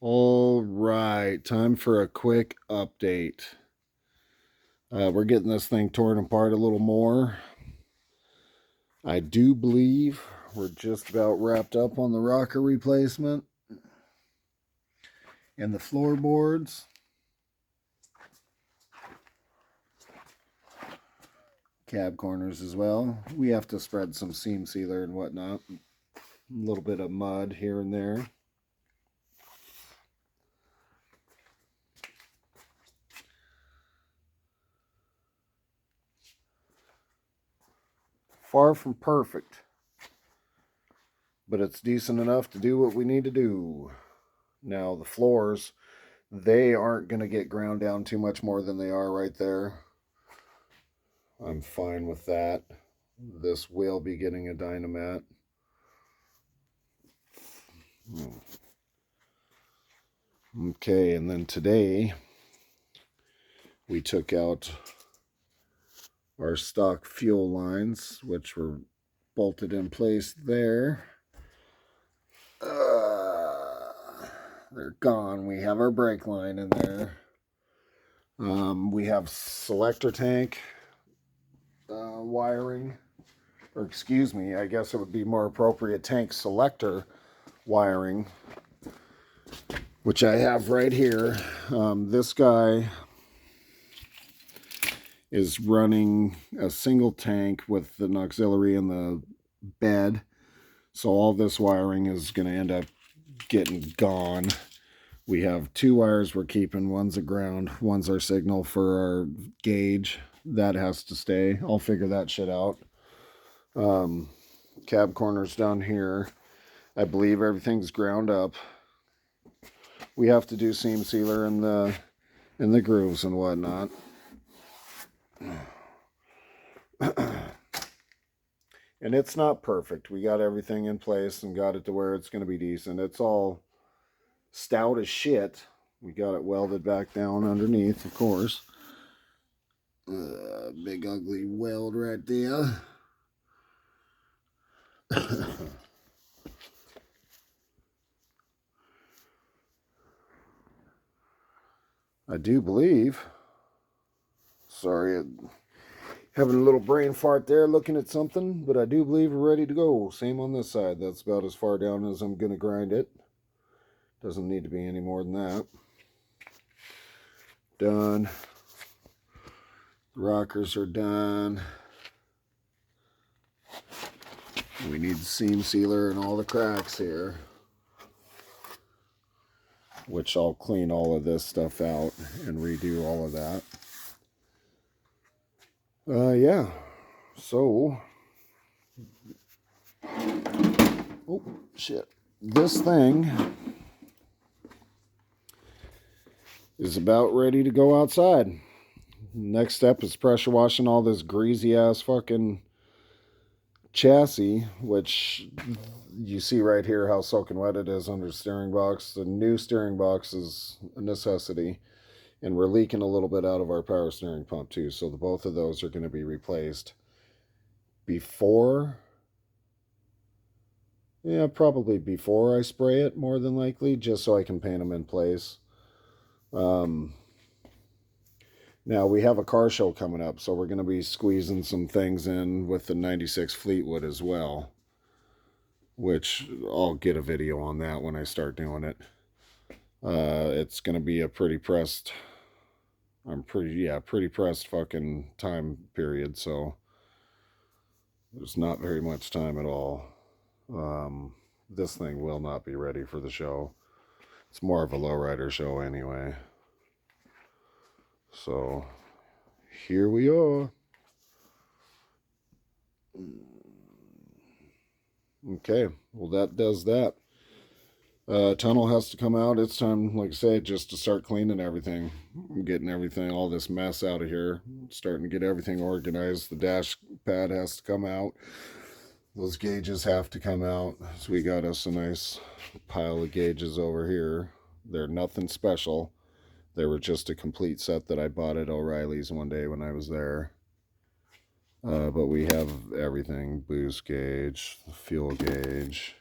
All right, time for a quick update. We're getting this thing torn apart a little more. I do believe we're just about wrapped up on the rocker replacement and the floorboards. Cab corners as well. We have to spread some seam sealer and whatnot. A little bit of mud here and there. Far from perfect, but it's decent enough to do what we need to do. Now the floors, they aren't going to get ground down too much more than they are right there. I'm fine with that. This will be getting a Dynamat. Okay, and then today we took out our stock fuel lines, which were bolted in place there. They're gone. We have our brake line in there. We have selector tank wiring, or excuse me, I guess it would be more appropriate tank selector wiring, which I have right here. This guy is running a single tank with an auxiliary in the bed. So all this wiring is going to end up getting gone. We have two wires we're keeping. One's a ground, one's our signal for our gauge. That has to stay. I'll figure that shit out. Cab corners down here. I believe everything's ground up. We have to do seam sealer in the grooves and whatnot. And it's not perfect. We got everything in place and got it to where it's going to be decent. It's all stout as shit. We got it welded back down underneath, of course. Big ugly weld right there. I do believe. Sorry, having a little brain fart there looking at something, but I do believe we're ready to go. Same on this side. That's about as far down as I'm going to grind it. Doesn't need to be any more than that. Done. The rockers are done. We need seam sealer and all the cracks here, which I'll clean all of this stuff out and redo all of that. Yeah. So, oh shit, this thing is about ready to go outside. Next step is pressure washing all this greasy ass fucking chassis, which you see right here how soaking wet it is under the steering box. The new steering box is a necessity, and we're leaking a little bit out of our power steering pump too, so both of those are going to be replaced probably before I spray it, more than likely, just so I can paint them in place. Now we have a car show coming up, so we're going to be squeezing some things in with the 96 Fleetwood as well, which I'll get a video on that when I start doing it. It's going to be a pretty pressed fucking time period, so there's not very much time at all. This thing will not be ready for the show. It's more of a lowrider show anyway. So here we are. Okay, well that does that. Tunnel has to come out. It's time, like I say, just to start cleaning everything. I'm getting everything, all this mess out of here. Starting to get everything organized. The dash pad has to come out. Those gauges have to come out. So we got us a nice pile of gauges over here. They're nothing special. They were just a complete set that I bought at O'Reilly's one day when I was there. But we have everything. Boost gauge, fuel gauge,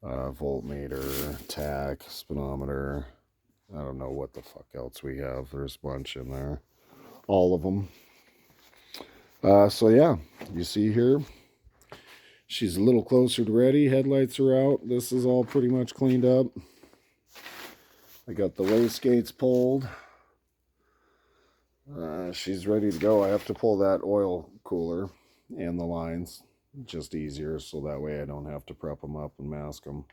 voltmeter, tach, speedometer. I don't know what the fuck else we have. There's a bunch in there. All of them. So yeah, you see here, she's a little closer to ready. Headlights are out. This is all pretty much cleaned up. I got the wastegates pulled. She's ready to go. I have to pull that oil cooler and the lines. Just easier, so that way I don't have to prep them up and mask them.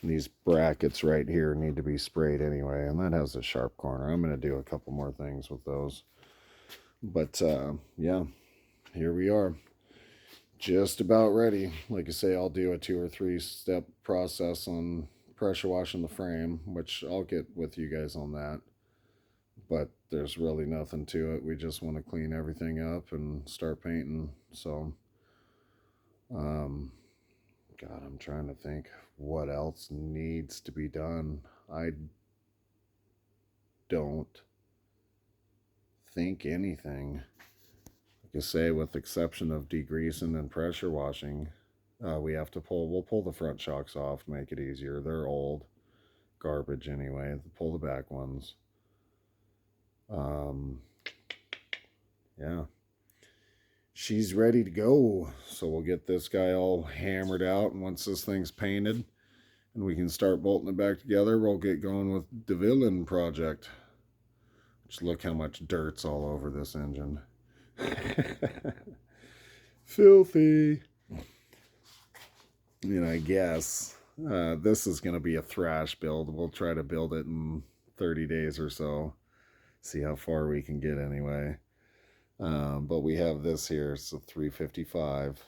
And these brackets right here need to be sprayed anyway, and that has a sharp corner. I'm going to do a couple more things with those. But yeah, here we are. Just about ready. Like I say, I'll do a 2 or 3 step process on pressure washing the frame, which I'll get with you guys on that. But there's really nothing to it. We just want to clean everything up and start painting. So, God, I'm trying to think what else needs to be done. I don't think anything. Like I say, with the exception of degreasing and pressure washing, we'll pull the front shocks off to make it easier. They're old. Garbage anyway. Pull the back ones. Yeah. She's ready to go. So we'll get this guy all hammered out, and once this thing's painted and we can start bolting it back together, we'll get going with the villain project. Just look how much dirt's all over this engine. Filthy. And I guess this is going to be a thrash build. We'll try to build it in 30 days or so. See how far we can get anyway. But we have this here, so 355.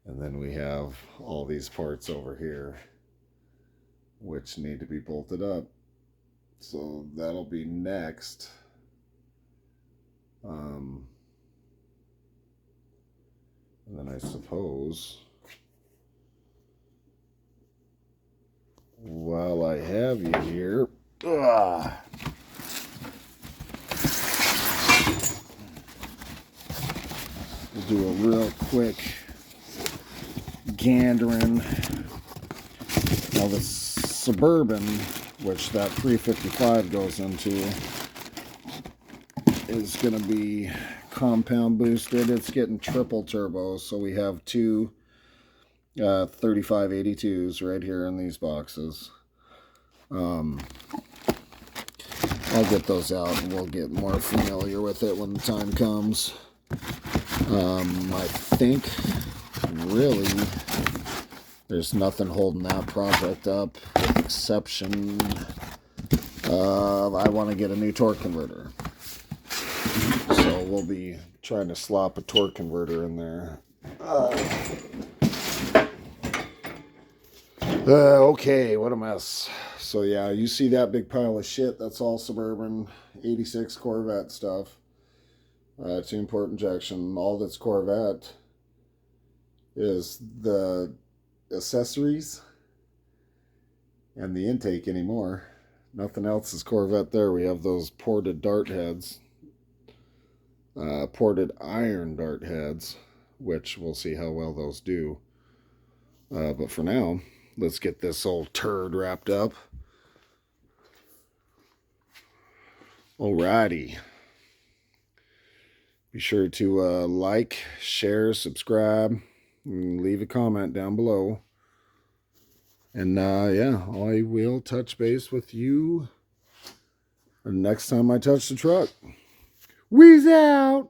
And then we have all these parts over here, which need to be bolted up. So that'll be next. And then I suppose, while I have you here, we'll do a real quick gandering. Now the Suburban, which that 355 goes into, is going to be compound boosted. It's getting triple turbo, so we have two 3582s right here in these boxes. I'll get those out and we'll get more familiar with it when the time comes. I think really there's nothing holding that project up, with the exception of I want to get a new torque converter. So we'll be trying to slop a torque converter in there. Okay, what a mess. So yeah, you see that big pile of shit? That's all Suburban 86 Corvette stuff. 2-port injection. All that's Corvette is the accessories and the intake anymore. Nothing else is Corvette there. We have those ported dart heads. Ported iron dart heads, which we'll see how well those do. But for now, let's get this old turd wrapped up. Alrighty. Be sure to like, share, subscribe, and leave a comment down below. And yeah, I will touch base with you next time I touch the truck. Wheeze out!